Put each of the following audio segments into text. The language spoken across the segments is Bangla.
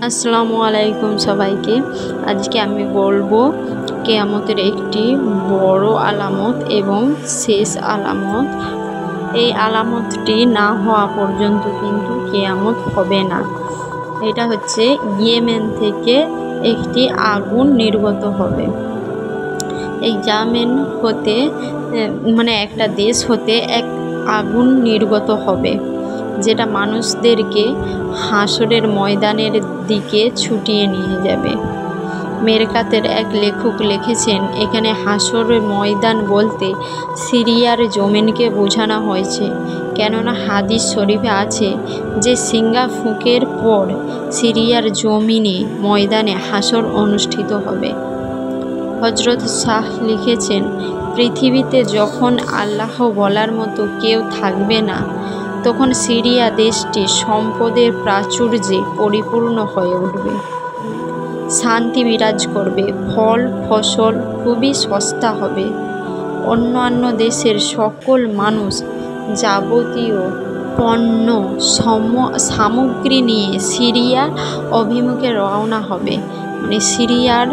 আসসালামু আলাইকুম সবাইকে। আজকে আমি বলবো কিয়ামতের একটি বড় আলামত এবং শেষ আলামত। এই আলামতটি না হওয়া পর্যন্ত কিন্তু কিয়ামত হবে না। এটা হচ্ছে ইয়েমেন থেকে একটি আগুন নির্গত হবে। এই ইয়ামেন হতে একটা দেশ হতে এক আগুন নির্গত হবে, যেটা মানুষদেরকে হাসরের ময়দানের দিকে ছুটিয়ে নিয়ে যাবে। মেরকাতের এক লেখক লিখেছেন, এখানে হাসরের ময়দান বলতে সিরিয়ার জমিনকে বোঝানো হয়েছে, কেননা হাদিস শরীফে আছে যে সিঙ্গা ফুঁকের পর সিরিয়ার জমিনে ময়দানে হাসর অনুষ্ঠিত হবে। হজরত শাহ লিখেছেন, পৃথিবীতে যখন আল্লাহ বলার মতো কেউ থাকবে না, তখন সিরিয়া দেশটি সম্পদের প্রাচুর্যে পরিপূর্ণ হয়ে উঠবে। শান্তি বিরাজ করবে, ফল ফসল খুবই সস্তা হবে। অন্যান্য দেশের সকল মানুষ যাবতীয় পণ্য সামগ্রী নিয়ে সিরিয়া অভিমুখে রওনা হবে। সিরিয়ার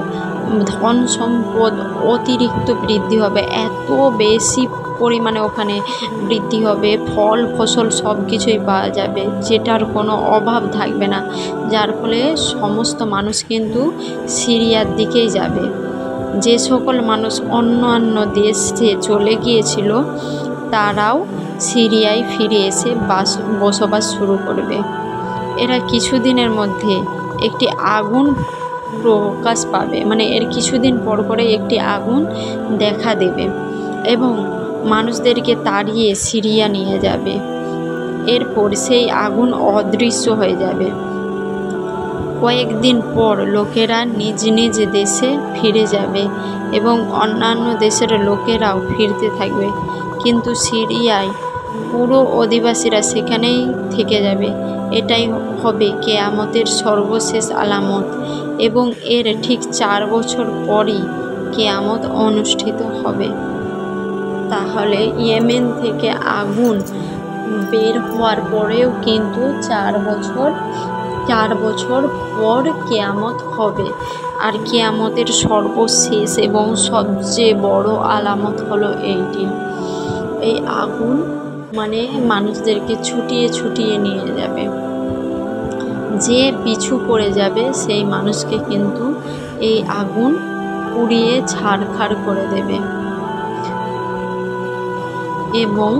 ধন সম্পদ অতিরিক্ত বৃদ্ধি হবে, এত বেশি পরিমাণে ওখানে বৃদ্ধি হবে, ফল ফসল সব কিছুই পাওয়া যাবে, যেটার কোনো অভাব থাকবে না। যার ফলে সমস্ত মানুষ কিন্তু সিরিয়ার দিকেই যাবে। যে সকল মানুষ অন্যান্য দেশে চলে গিয়েছিল, তারাও সিরিয়ায় ফিরে এসে বসবাস শুরু করবে। এরা কিছুদিনের মধ্যে একটি আগুন প্রকাশ পাবে, এর কিছুদিন পর পরে একটি আগুন দেখা দেবে এবং মানুষদেরকে তাড়িয়ে সিরিয়া নিয়ে যাবে। এরপর সেই আগুন অদৃশ্য হয়ে যাবে। কয়েকদিন পর লোকেরা নিজ নিজ দেশে ফিরে যাবে এবং অন্যান্য দেশের লোকেরাও ফিরতে থাকবে, কিন্তু সিরিয়ায় পুরো অধিবাসীরা সেখানেই থেকে যাবে। এটাই হবে কিয়ামতের সর্বশেষ আলামত এবং এর ঠিক 4 বছর পরই কিয়ামত অনুষ্ঠিত হবে। তাহলে ইয়েমেন থেকে আগুন বের হওয়ার পরেও কিন্তু 4 বছর পর কিয়ামত হবে। আর কিয়ামতের সর্বশেষ এবং সবচেয়ে বড় আলামত হলো এইটি। এই আগুন মানুষদেরকে ছুটিয়ে ছুটিয়ে নিয়ে যাবে। যে পিছু পড়ে যাবে সেই মানুষকে কিন্তু এই আগুন পুড়িয়ে ছারখার করে দেবে এবং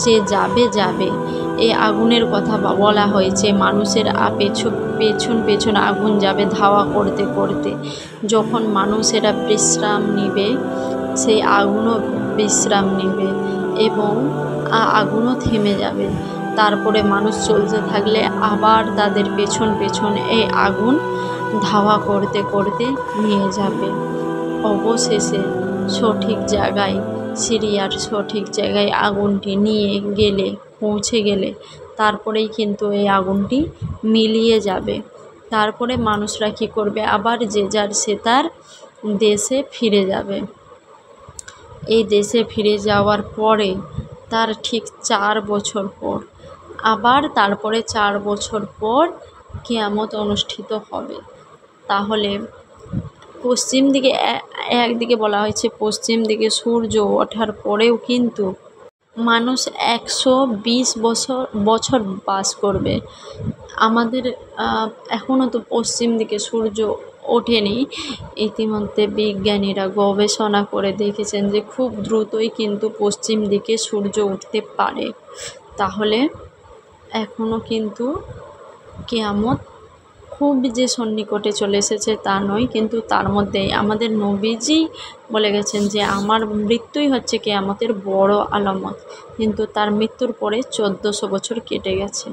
যে যাবে। এই আগুনের কথা বলা হয়েছে, মানুষের পেছন আগুন যাবে ধাওয়া করতে করতে। যখন মানুষেরা বিশ্রাম নিবে, সেই আগুনও বিশ্রাম নেবে এবং আগুনও থেমে যাবে। তারপরে মানুষ চলতে থাকলে আবার তাদের পেছন এই আগুন ধাওয়া করতে করতে নিয়ে যাবে। অবশেষে সিরিয়ার সঠিক জায়গায় আগুনটি পৌঁছে গেলে তারপরেই কিন্তু এই আগুনটি মিলিয়ে যাবে। তারপরে মানুষরা কী করবে, আবার যে যার সে তার দেশে ফিরে যাবে। এই দেশে ফিরে যাওয়ার পরে তার ঠিক 4 বছর পর তারপরে 4 বছর পর কিয়ামত অনুষ্ঠিত হবে। তাহলে পশ্চিম দিকে একদিকে বলা হয়েছে, পশ্চিম দিকে সূর্য ওঠার পরেও কিন্তু মানুষ 120 বছর বাস করবে। আমাদের এখনও তো পশ্চিম দিকে সূর্য ওঠেনি। ইতিমধ্যে বিজ্ঞানীরা গবেষণা করে দেখেছেন যে খুব দ্রুতই কিন্তু পশ্চিম দিকে সূর্য উঠতে পারে। তাহলে এখনও কিন্তু কিয়ামত খুব যে সন্নিকটে চলে এসেছে তা নয়, কিন্তু তার মধ্যেই আমাদের নবীজি বলে গেছেন যে আমার মৃত্যুই হচ্ছে কিয়ামতের বড় আলামত, কিন্তু তার মৃত্যুর পরে 1400 বছর কেটে গেছে।